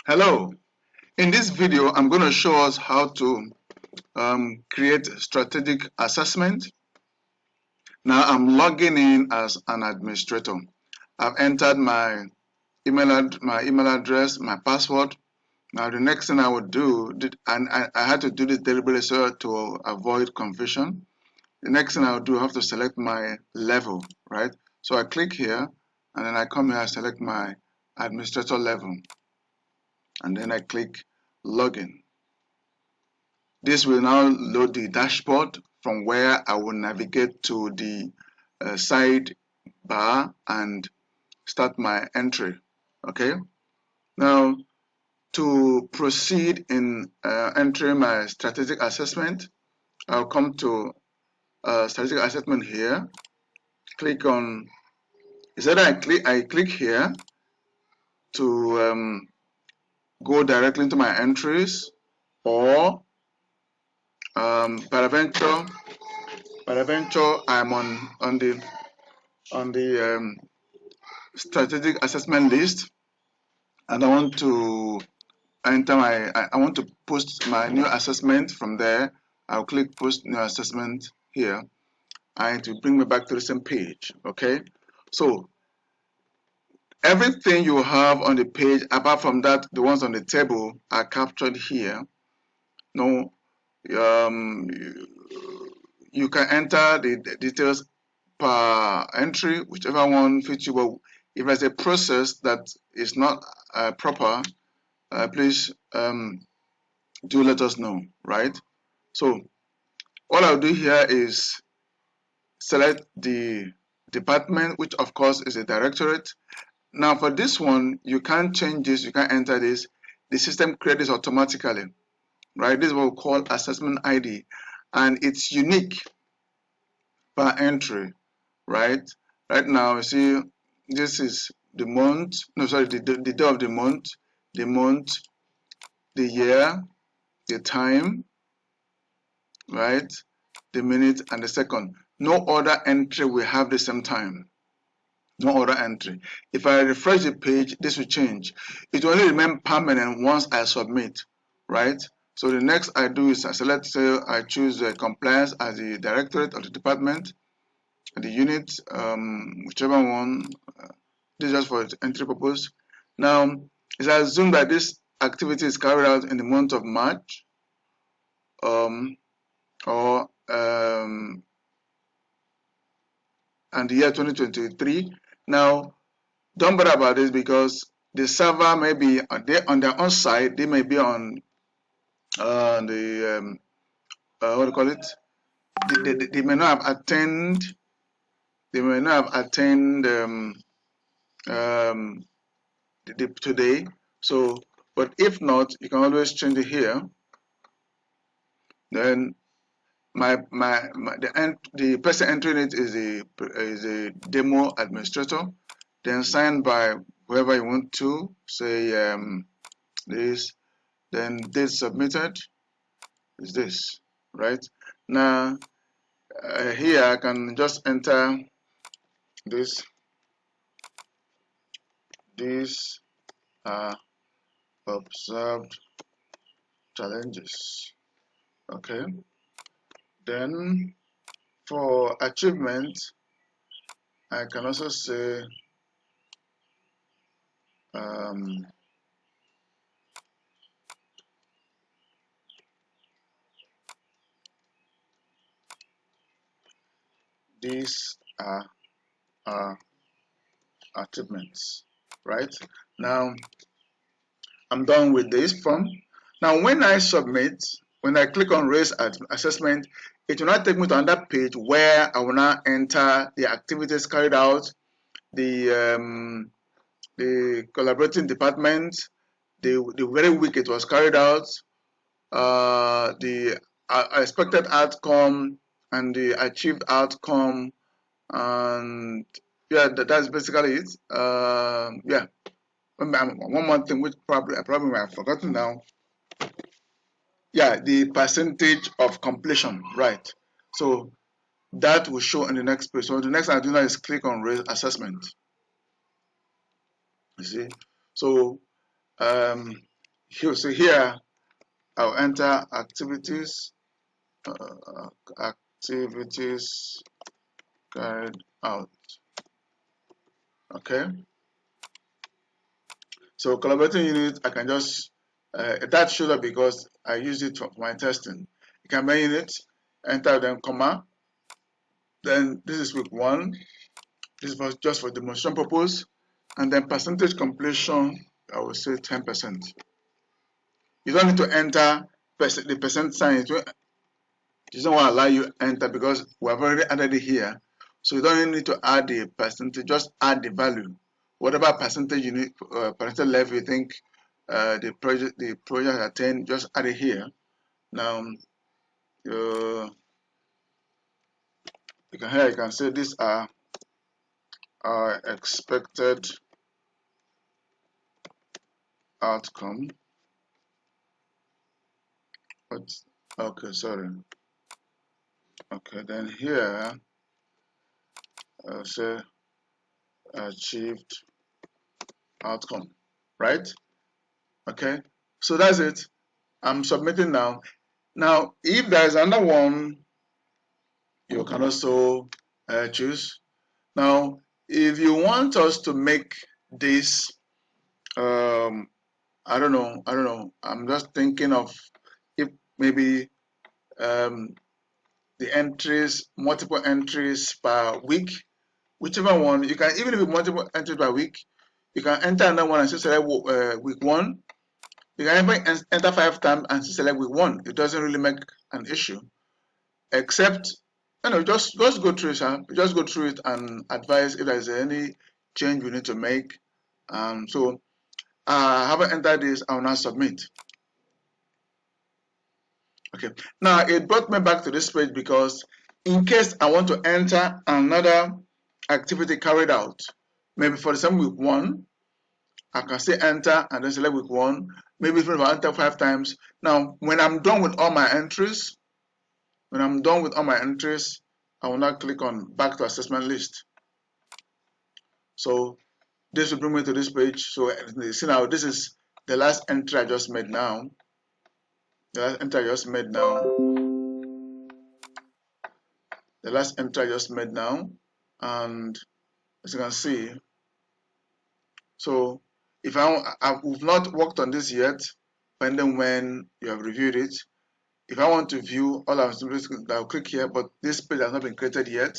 Hello, in this video I'm going to show us how to create strategic assessment. Now I'm logging in as an administrator. I've entered my email address, my password. Now the next thing I would do, and I had to do this deliberately so to avoid confusion. The next thing I would do, I have to select my level, right? So I click here and then I come here, I select my administrator level and then I click login. This will now load the dashboard from where I will navigate to the side bar and start my entry. Okay. Now, to proceed in entering my strategic assessment, I'll come to strategic assessment here. Click on. Is that I click here to go directly into my entries, or peradventure I'm on the strategic assessment list, and I want to enter I want to post my new assessment from there. I'll click post new assessment here, and it will bring me back to the same page. Okay, so everything you have on the page apart from that, the ones on the table are captured here. No, you can enter the details per entry, whichever one fits you. But if there's a process that is not proper, please do let us know, right? So all I'll do here is select the department, which of course is a directorate. Now for this one, you can't change this, you can't enter this. The system creates this automatically, right? This is what we call assessment ID, and it's unique per entry, right? Right now, you see, this is the month, no, sorry, the day of the month, the year, the time, right? The minute and the second. No other entry will have the same time. No other entry. If I refresh the page, this will change. It will only remain permanent once I submit, right? So the next I do is I select, say, I choose compliance as the directorate of the department, the unit, whichever one. This is just for entry purpose. Now, it's assumed that this activity is carried out in the month of March, or and the year 2023. Now, don't bother about this because the server may be on their own side. They may be on the what do you call it? They may not have attained. They may not have attained today. So, but if not, you can always change it here. Then the person entering it is a demo administrator, then signed by whoever you want to, say this, then this submitted is this, right? Now here I can just enter this. These are observed challenges. Okay, then for achievement I can also say these are achievements, right? Now I'm done with this form. Now when I submit, when I click on raise assessment, it will not take me to another page where I will now enter the activities carried out, the collaborating department, the very week it was carried out, the expected outcome and the achieved outcome, and yeah, that's basically it. Yeah, one more thing which probably I've forgotten now. Yeah, the percentage of completion, right? So that will show in the next page. So the next thing I do now is click on raise assessment. You see, so So here I'll enter activities, activities carried out. Okay. So collaborating unit, I can just that shows up because I use it for my testing. You can make unit, enter then comma. Then this is week 1. This was just for demonstration purpose, and then percentage completion. I will say 10%. You don't need to enter the percent sign. It doesn't want to allow you enter because we have already added it here. So you don't need to add the percentage. Just add the value, whatever percentage you need, percentage level you think the project attain. Just add it here. Now you can say these are our expected outcome. But okay, sorry. Okay, then here I'll say achieved outcome, right? Okay, so that's it. I'm submitting now. Now, if there's another one, you can also choose. Now, if you want us to make this, I don't know. I'm just thinking of if maybe the entries, multiple entries per week, whichever one, you can, even if it's multiple entries per week, you can enter another one and still select week 1. You can even enter 5 times and still select week 1. It doesn't really make an issue, except, just go through it, sir. Just go through it and advise if there's any change we need to make. So I haven't entered this, I will now submit. Okay, now it brought me back to this page because in case I want to enter another activity carried out, maybe for example week 1, I can say enter and then select week 1. Maybe if I enter 5 times. Now, when I'm done with all my entries, I will now click on back to assessment list. So this will bring me to this page. So see now, this is the last entry I just made now. The last entry I just made now. And as you can see, so if we've not worked on this yet, depending when you have reviewed it. If I want to view all our students, I'll click here, but this page has not been created yet.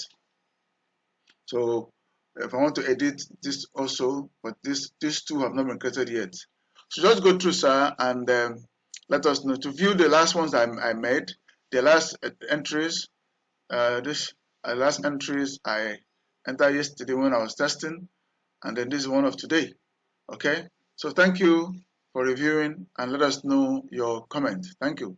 So if I want to edit this also, but these two have not been created yet. So just go through, sir, and let us know. To view the last ones I made, the last entries, last entries I entered yesterday when I was testing, and then this is one of today. Okay, so thank you for reviewing and let us know your comment. Thank you.